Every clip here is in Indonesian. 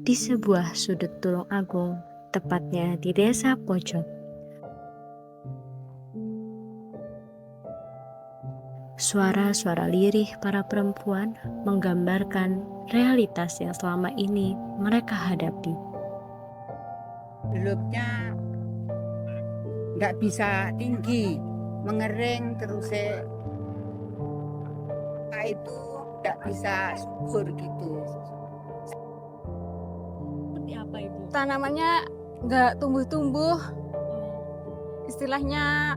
di sebuah sudut Tulung Agung, tepatnya di desa pojok. Suara-suara lirih para perempuan menggambarkan realitas yang selama ini mereka hadapi. Belutnya nggak bisa tinggi, mengering terus itu nggak bisa subur gitu. Seperti apa Ibu? Tanamannya nggak tumbuh-tumbuh, istilahnya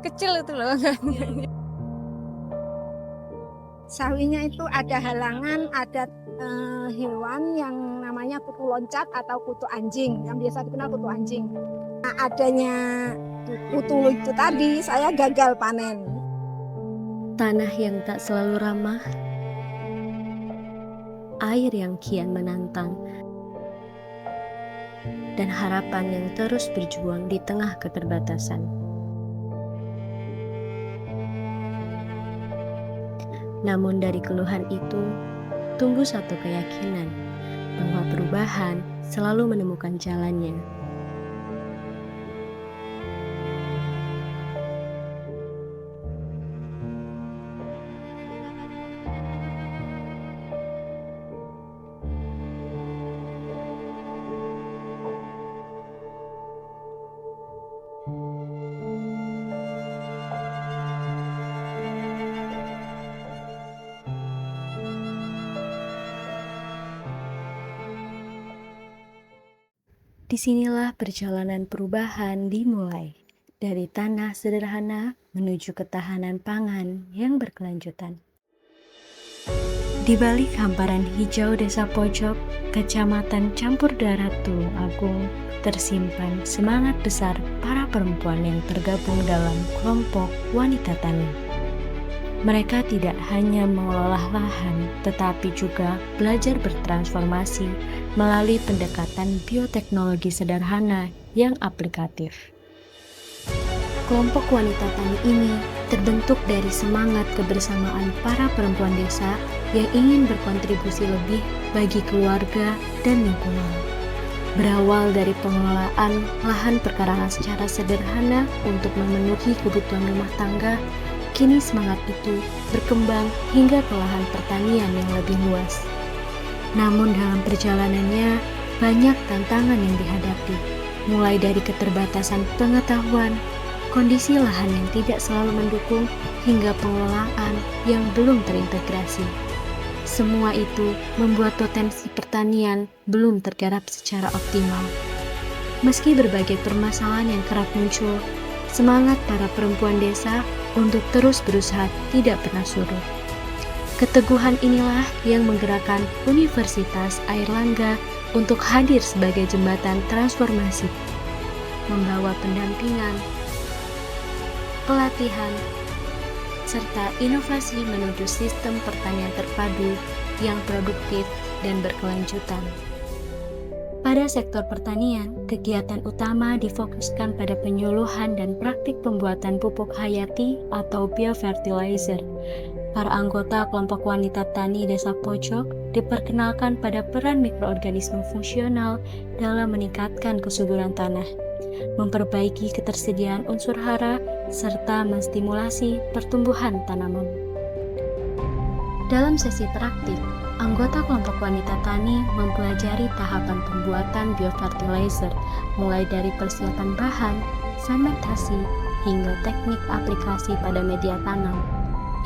kecil itu loh. Sawinya itu ada halangan, ada hewan yang namanya kutu loncat atau kutu anjing, yang biasa dikenal kutu anjing. Nah, adanya kutu itu tadi, saya gagal panen. Tanah yang tak selalu ramah, air yang kian menantang, dan harapan yang terus berjuang di tengah keterbatasan. Namun dari keluhan itu, tumbuh satu keyakinan bahwa perubahan selalu menemukan jalannya. Disinilah perjalanan perubahan dimulai, dari tanah sederhana menuju ketahanan pangan yang berkelanjutan. Di balik hamparan hijau desa pojok, Kecamatan Campur Darat Tulung Agung, tersimpan semangat besar para perempuan yang tergabung dalam kelompok wanita tani. Mereka tidak hanya mengelola lahan, tetapi juga belajar bertransformasi melalui pendekatan bioteknologi sederhana yang aplikatif. Kelompok wanita tani ini terbentuk dari semangat kebersamaan para perempuan desa yang ingin berkontribusi lebih bagi keluarga dan lingkungan. Berawal dari pengelolaan lahan perkarangan secara sederhana untuk memenuhi kebutuhan rumah tangga, kini semangat itu berkembang hingga ke lahan pertanian yang lebih luas. Namun dalam perjalanannya, banyak tantangan yang dihadapi, mulai dari keterbatasan pengetahuan, kondisi lahan yang tidak selalu mendukung, hingga pengelolaan yang belum terintegrasi. Semua itu membuat potensi pertanian belum tergarap secara optimal. Meski berbagai permasalahan yang kerap muncul, semangat para perempuan desa untuk terus berusaha tidak pernah surut. Keteguhan inilah yang menggerakkan Universitas Airlangga untuk hadir sebagai jembatan transformasi, membawa pendampingan, pelatihan, serta inovasi menuju sistem pertanian terpadu yang produktif dan berkelanjutan. Pada sektor pertanian, kegiatan utama difokuskan pada penyuluhan dan praktik pembuatan pupuk hayati atau biofertilizer. Para anggota kelompok wanita tani desa pojok diperkenalkan pada peran mikroorganisme fungsional dalam meningkatkan kesuburan tanah, memperbaiki ketersediaan unsur hara, serta menstimulasi pertumbuhan tanaman. Dalam sesi praktik, anggota kelompok wanita tani mempelajari tahapan pembuatan biofertilizer, mulai dari persiapan bahan, fermentasi, hingga teknik aplikasi pada media tanam.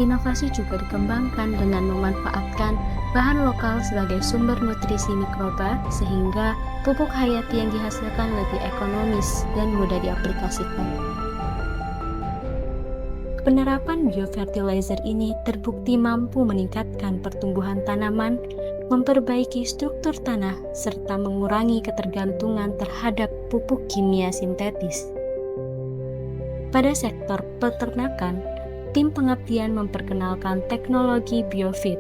Inovasi juga dikembangkan dengan memanfaatkan bahan lokal sebagai sumber nutrisi mikroba, sehingga pupuk hayati yang dihasilkan lebih ekonomis dan mudah diaplikasikan. Penerapan biofertilizer ini terbukti mampu meningkatkan pertumbuhan tanaman, memperbaiki struktur tanah, serta mengurangi ketergantungan terhadap pupuk kimia sintetis. Pada sektor peternakan, tim pengabdian memperkenalkan teknologi biofeed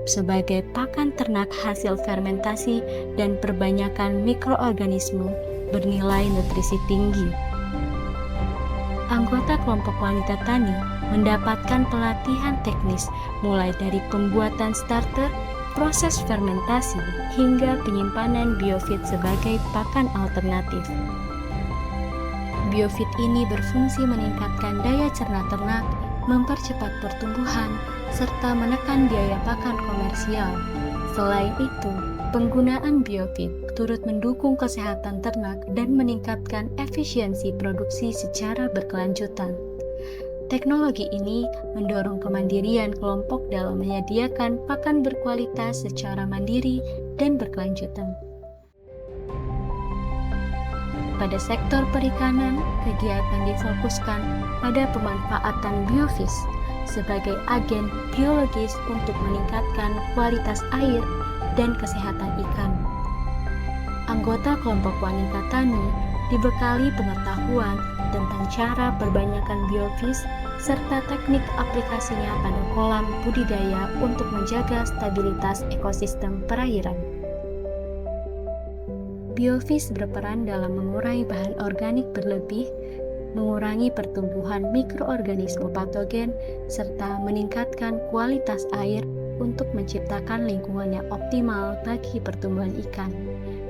sebagai pakan ternak hasil fermentasi dan perbanyakan mikroorganisme bernilai nutrisi tinggi. Anggota kelompok wanita tani mendapatkan pelatihan teknis mulai dari pembuatan starter, proses fermentasi, hingga penyimpanan biofeed sebagai pakan alternatif. Biofeed ini berfungsi meningkatkan daya cerna ternak, mempercepat pertumbuhan, serta menekan biaya pakan komersial. Selain itu, penggunaan biofeed turut mendukung kesehatan ternak dan meningkatkan efisiensi produksi secara berkelanjutan. Teknologi ini mendorong kemandirian kelompok dalam menyediakan pakan berkualitas secara mandiri dan berkelanjutan. Pada sektor perikanan, kegiatan difokuskan pada pemanfaatan biofis sebagai agen biologis untuk meningkatkan kualitas air dan kesehatan ikan. Anggota kelompok wanita tani dibekali pengetahuan tentang cara perbanyakan biofis serta teknik aplikasinya pada kolam budidaya untuk menjaga stabilitas ekosistem perairan. Biofis berperan dalam mengurai bahan organik berlebih, mengurangi pertumbuhan mikroorganisme patogen, serta meningkatkan kualitas air untuk menciptakan lingkungan yang optimal bagi pertumbuhan ikan.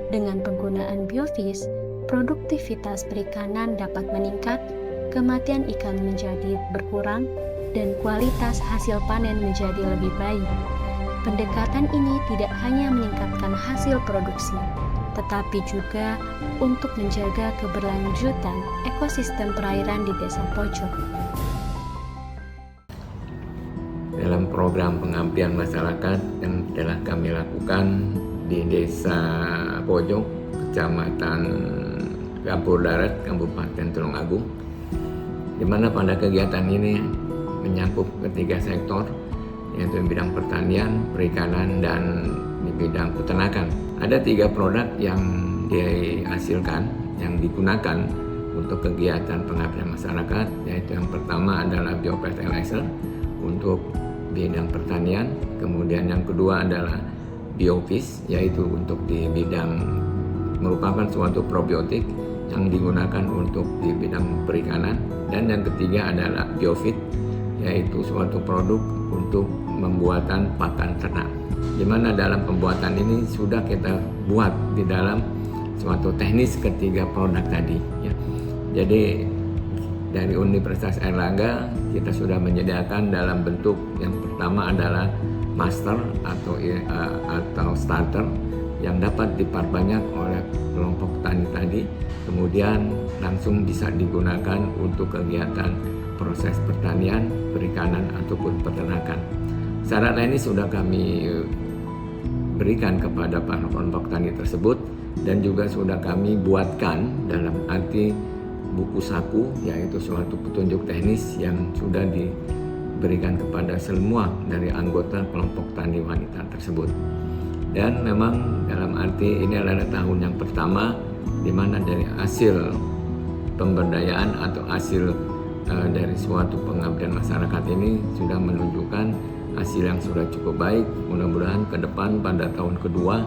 Dengan penggunaan biofis, produktivitas perikanan dapat meningkat, kematian ikan menjadi berkurang, dan kualitas hasil panen menjadi lebih baik. Pendekatan ini tidak hanya meningkatkan hasil produksi, tetapi juga untuk menjaga keberlanjutan ekosistem perairan di desa pojok. Dalam program pengabdian masyarakat yang telah kami lakukan di Desa Pojok, Kecamatan Campur Darat, Kabupaten Tulungagung, di mana pada kegiatan ini menyakup ketiga sektor, yaitu bidang pertanian, perikanan, dan di bidang peternakan. Ada 3 produk yang dihasilkan, yang digunakan untuk kegiatan pengabdian masyarakat, yaitu yang pertama adalah biofertilizer untuk bidang pertanian, kemudian yang kedua adalah biofis, yaitu untuk di bidang merupakan suatu probiotik yang digunakan untuk di bidang perikanan, dan yang ketiga adalah biofeed, yaitu suatu produk untuk pembuatan pakan ternak, di mana dalam pembuatan ini sudah kita buat di dalam suatu teknis ketiga produk tadi ya. Jadi dari Universitas Airlangga kita sudah menyediakan dalam bentuk yang pertama adalah master atau starter yang dapat diperbanyak oleh kelompok tani tadi, kemudian langsung bisa digunakan untuk kegiatan proses pertanian, perikanan ataupun peternakan. Syarat ini sudah kami berikan kepada para kelompok tani tersebut dan juga sudah kami buatkan dalam arti buku saku, yaitu suatu petunjuk teknis yang sudah diberikan kepada semua dari anggota kelompok tani wanita tersebut. Dan memang dalam arti ini adalah tahun yang pertama di mana dari hasil pemberdayaan atau hasil dari suatu pengabdian masyarakat ini sudah menunjukkan hasil yang sudah cukup baik. Mudah-mudahan ke depan pada tahun kedua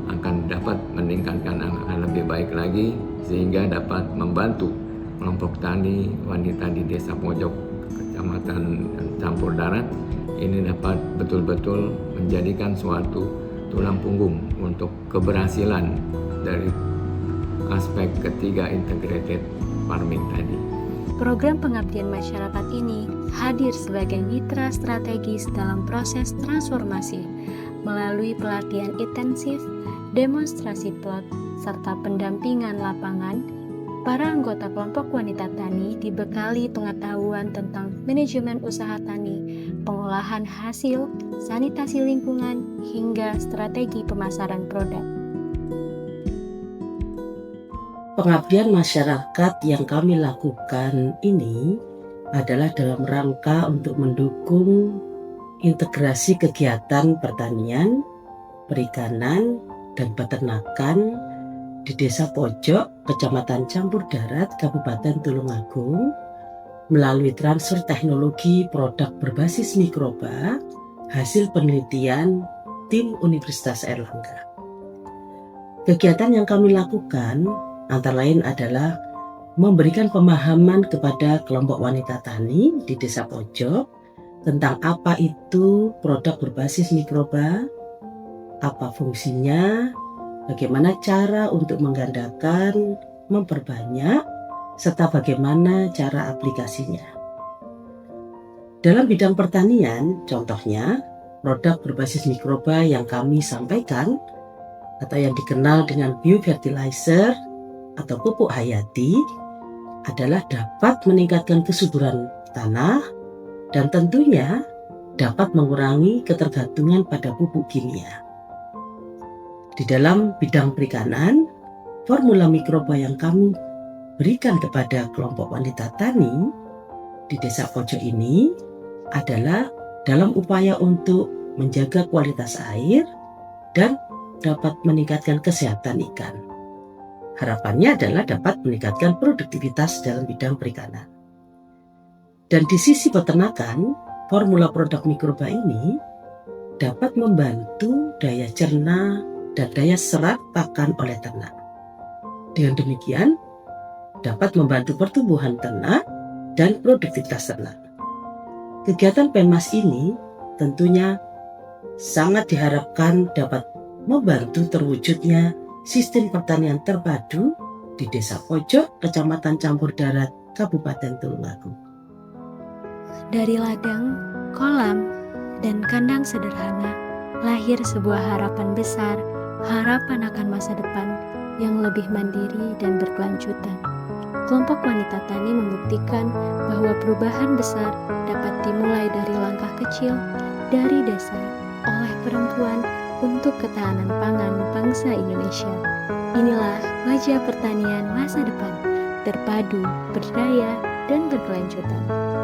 akan dapat meningkatkan angka lebih baik lagi sehingga dapat membantu kelompok tani wanita di Desa Pojok, Kecamatan Campur Darat ini dapat betul-betul menjadikan suatu tulang punggung untuk keberhasilan dari aspek ketiga integrated farming tadi. Program pengabdian masyarakat ini hadir sebagai mitra strategis dalam proses transformasi melalui pelatihan intensif, demonstrasi plot, serta pendampingan lapangan. Para anggota kelompok wanita tani dibekali pengetahuan tentang manajemen usaha tani, pengolahan hasil, sanitasi lingkungan, hingga strategi pemasaran produk. Pengabdian masyarakat yang kami lakukan ini adalah dalam rangka untuk mendukung integrasi kegiatan pertanian, perikanan, dan peternakan di Desa Pojok, Kecamatan Campur Darat, Kabupaten Tulungagung, melalui transfer teknologi produk berbasis mikroba hasil penelitian tim Universitas Airlangga. Kegiatan yang kami lakukan antara lain adalah memberikan pemahaman kepada kelompok wanita tani di Desa Pojok tentang apa itu produk berbasis mikroba, apa fungsinya, bagaimana cara untuk menggandakan, memperbanyak, serta bagaimana cara aplikasinya. Dalam bidang pertanian, contohnya, produk berbasis mikroba yang kami sampaikan atau yang dikenal dengan biofertilizer atau pupuk hayati adalah dapat meningkatkan kesuburan tanah dan tentunya dapat mengurangi ketergantungan pada pupuk kimia. Di dalam bidang perikanan, formula mikroba yang kami berikan kepada kelompok wanita tani di desa pojok ini adalah dalam upaya untuk menjaga kualitas air dan dapat meningkatkan kesehatan ikan. Harapannya adalah dapat meningkatkan produktivitas dalam bidang perikanan. Dan di sisi peternakan, formula produk mikroba ini dapat membantu daya cerna dan daya serap pakan oleh ternak. Dengan demikian, dapat membantu pertumbuhan ternak dan produktivitas ternak. Kegiatan PEMAS ini tentunya sangat diharapkan dapat membantu terwujudnya sistem pertanian terpadu di Desa Pojok, Kecamatan Campur Darat, Kabupaten Tulungagung. Dari ladang, kolam, dan kandang sederhana, lahir sebuah harapan besar, harapan akan masa depan yang lebih mandiri dan berkelanjutan. Kelompok wanita tani membuktikan bahwa perubahan besar dapat dimulai dari langkah kecil dari desa oleh perempuan untuk ketahanan pangan bangsa Indonesia. Inilah wajah pertanian masa depan, terpadu, berdaya, dan berkelanjutan.